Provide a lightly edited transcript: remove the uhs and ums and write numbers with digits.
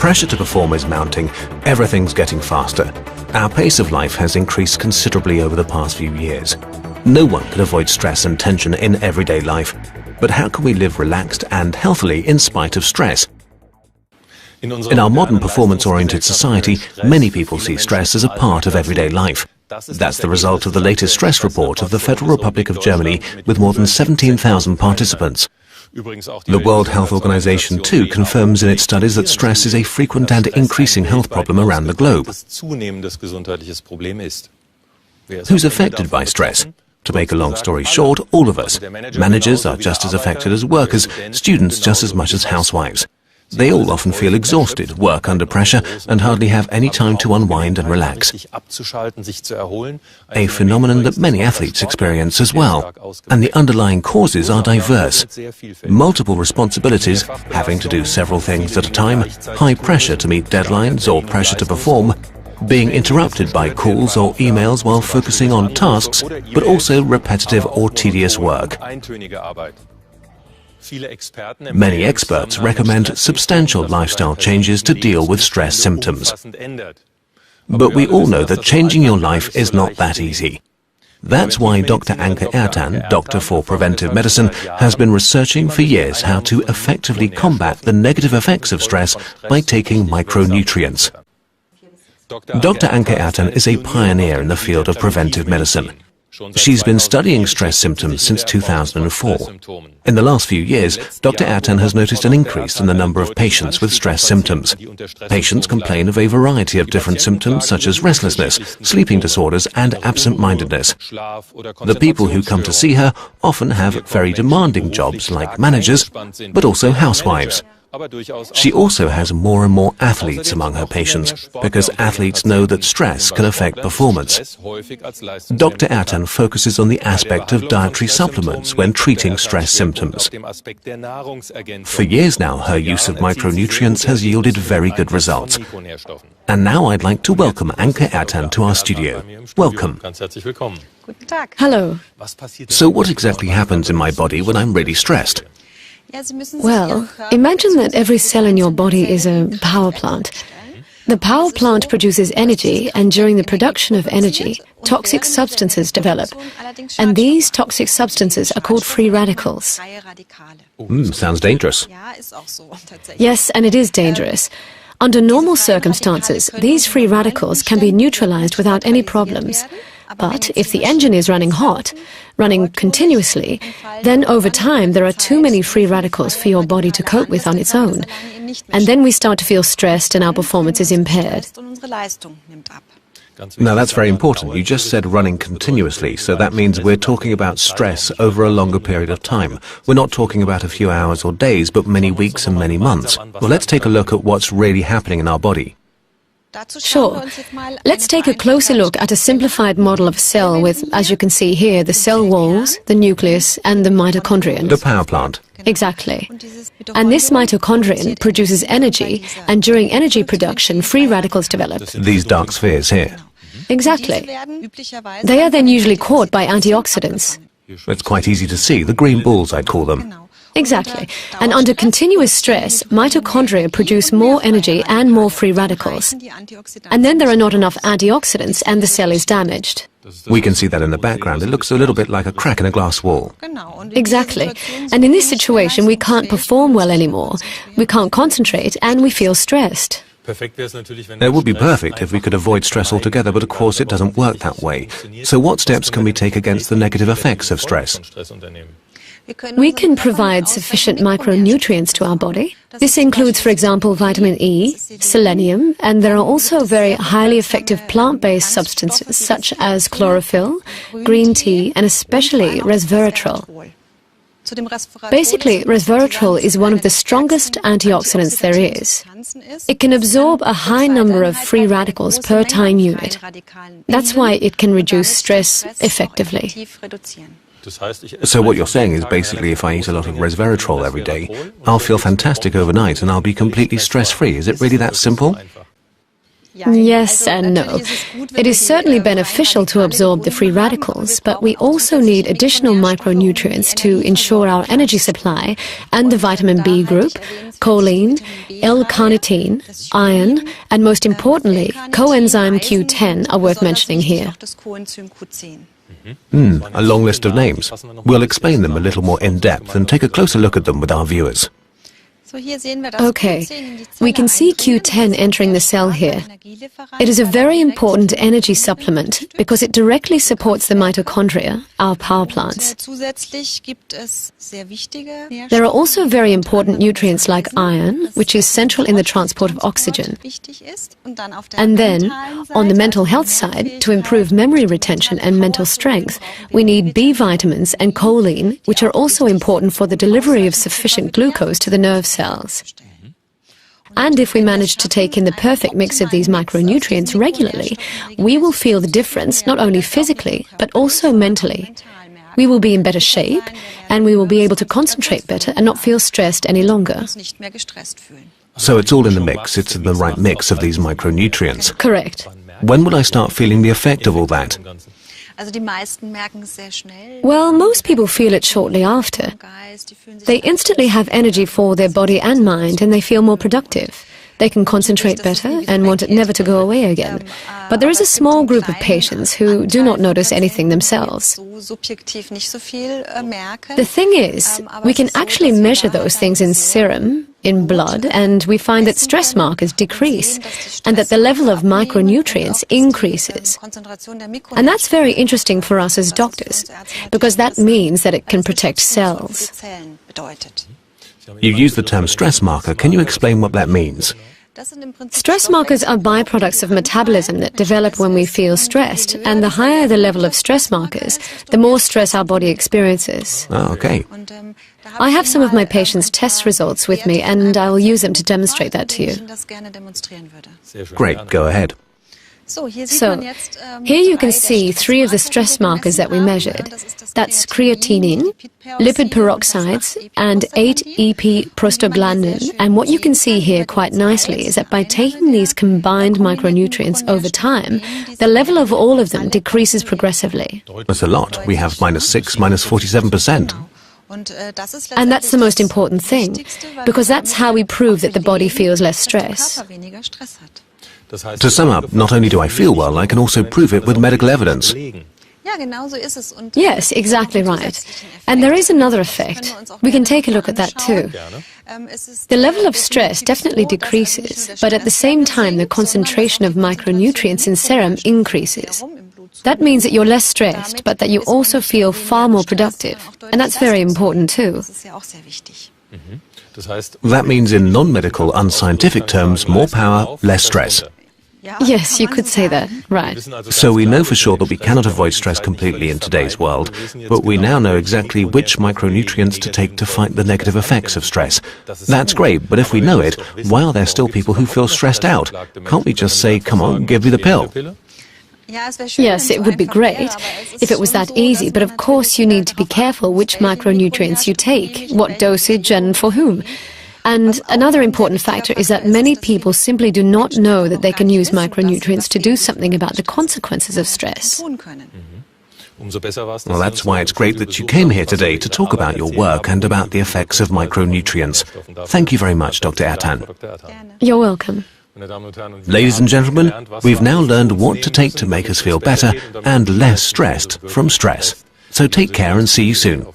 pressure to perform is mounting, everything's getting faster. Our pace of life has increased considerably over the past few years. No one can avoid stress and tension in everyday life. But how can we live relaxed and healthily in spite of stress? In our modern performance-oriented society, many people see stress as a part of everyday life. That's the result of the latest stress report of the Federal Republic of Germany with more than 17,000 participants. The World Health Organization too confirms in its studies that stress is a frequent and increasing health problem around the globe. Who's affected by stress? To make a long story short, all of us. Managers are just as affected as workers, students just as much as housewives. They all often feel exhausted, work under pressure, and hardly have any time to unwind and relax. A phenomenon that many athletes experience as well. And the underlying causes are diverse. Multiple responsibilities, having to do several things at a time, high pressure to meet deadlines or pressure to perform, being interrupted by calls or emails while focusing on tasks, but also repetitive or tedious work. Many experts recommend substantial lifestyle changes to deal with stress symptoms. But we all know that changing your life is not that easy. That's why Dr. Anne Otten, Doctor for Preventive Medicine, has been researching for years how to effectively combat the negative effects of stress by taking micronutrients. Dr. Anne Otten is a pioneer in the field of preventive medicine. She's been studying stress symptoms since 2004. In the last few years, Dr. Otten has noticed an increase in the number of patients with stress symptoms. Patients complain of a variety of different symptoms such as restlessness, sleeping disorders, and absent-mindedness. The people who come to see her often have very demanding jobs like managers, but also housewives. She also has more and more athletes among her patients, because athletes know that stress can affect performance. Dr. Otten focuses on the aspect of dietary supplements when treating stress symptoms. For years now, her use of micronutrients has yielded very good results. And now I'd like to welcome Anne Otten to our studio. Welcome. Hello. So what exactly happens in my body when I'm really stressed? Well, imagine that every cell in your body is a power plant. The power plant produces energy, and during the production of energy, toxic substances develop. And these toxic substances are called free radicals. Sounds dangerous. Yes, and it is dangerous. Under normal circumstances, these free radicals can be neutralized without any problems. But if the engine is running hot, running continuously, then over time there are too many free radicals for your body to cope with on its own. And then we start to feel stressed and our performance is impaired. Now that's very important. You just said running continuously, so that means we're talking about stress over a longer period of time. We're not talking about a few hours or days, but many weeks and many months. Well, let's take a look at what's really happening in our body. Sure. Let's take a closer look at a simplified model of a cell with, as you can see here, the cell walls, the nucleus, and the mitochondrion. The power plant. Exactly. And this mitochondrion produces energy, and during energy production, free radicals develop. These dark spheres here. Exactly. They are then usually caught by antioxidants. It's quite easy to see. The green balls, I'd call them. Exactly. And under continuous stress, mitochondria produce more energy and more free radicals. And then there are not enough antioxidants and the cell is damaged. We can see that in the background. It looks a little bit like a crack in a glass wall. Exactly. And in this situation, we can't perform well anymore. We can't concentrate and we feel stressed. It would be perfect if we could avoid stress altogether, but of course it doesn't work that way. So what steps can we take against the negative effects of stress? We can provide sufficient micronutrients to our body. This includes, for example, vitamin E, selenium, and there are also very highly effective plant-based substances such as chlorophyll, green tea, and especially resveratrol. Basically, resveratrol is one of the strongest antioxidants there is. It can absorb a high number of free radicals per time unit. That's why it can reduce stress effectively. So what you're saying is basically if I eat a lot of resveratrol every day, I'll feel fantastic overnight and I'll be completely stress-free. Is it really that simple? Yes and no. It is certainly beneficial to absorb the free radicals, but we also need additional micronutrients to ensure our energy supply and the vitamin B group, choline, L-carnitine, iron, and most importantly, coenzyme Q10 are worth mentioning here. A long list of names. We'll explain them a little more in depth and take a closer look at them with our viewers. Okay, we can see Q10 entering the cell here. It is a very important energy supplement because it directly supports the mitochondria, our power plants. There are also very important nutrients like iron, which is central in the transport of oxygen. And then, on the mental health side, to improve memory retention and mental strength, we need B vitamins and choline, which are also important for the delivery of sufficient glucose to the nerve cells. And if we manage to take in the perfect mix of these micronutrients regularly, we will feel the difference not only physically, but also mentally. We will be in better shape, and we will be able to concentrate better and not feel stressed any longer. So it's all in the mix. It's in the right mix of these micronutrients. Correct. When will I start feeling the effect of all that? Well, most people feel it shortly after. They instantly have energy for their body and mind, and they feel more productive. They can concentrate better and want it never to go away again. But there is a small group of patients who do not notice anything themselves. The thing is, we can actually measure those things in serum, in blood, and we find that stress markers decrease and that the level of micronutrients increases. And that's very interesting for us as doctors, because that means that it can protect cells. You've used the term stress marker. Can you explain what that means? Stress markers are byproducts of metabolism that develop when we feel stressed, and the higher the level of stress markers, the more stress our body experiences. Oh, okay. I have some of my patients' test results with me, and I will use them to demonstrate that to you. Great, go ahead. So, here you can see 3 of the stress markers that we measured. That's creatinine, lipid peroxides, and 8-EP prostaglandin. And what you can see here quite nicely is that by taking these combined micronutrients over time, the level of all of them decreases progressively. That's a lot. We have -6, -47%. And that's the most important thing, because that's how we prove that the body feels less stress. To sum up, not only do I feel well, I can also prove it with medical evidence. Yes, exactly right. And there is another effect. We can take a look at that too. The level of stress definitely decreases, but at the same time the concentration of micronutrients in serum increases. That means that you're less stressed, but that you also feel far more productive. And that's very important too. That means in non-medical, unscientific terms, more power, less stress. Yes, you could say that, right. So we know for sure that we cannot avoid stress completely in today's world, but we now know exactly which micronutrients to take to fight the negative effects of stress. That's great, but if we know it, why are there still people who feel stressed out? Can't we just say, come on, give me the pill? Yes, it would be great if it was that easy, but of course you need to be careful which micronutrients you take, what dosage and for whom. And another important factor is that many people simply do not know that they can use micronutrients to do something about the consequences of stress. Well, that's why it's great that you came here today to talk about your work and about the effects of micronutrients. Thank you very much, Dr. Otten. You're welcome. Ladies and gentlemen, we've now learned what to take to make us feel better and less stressed from stress. So take care and see you soon.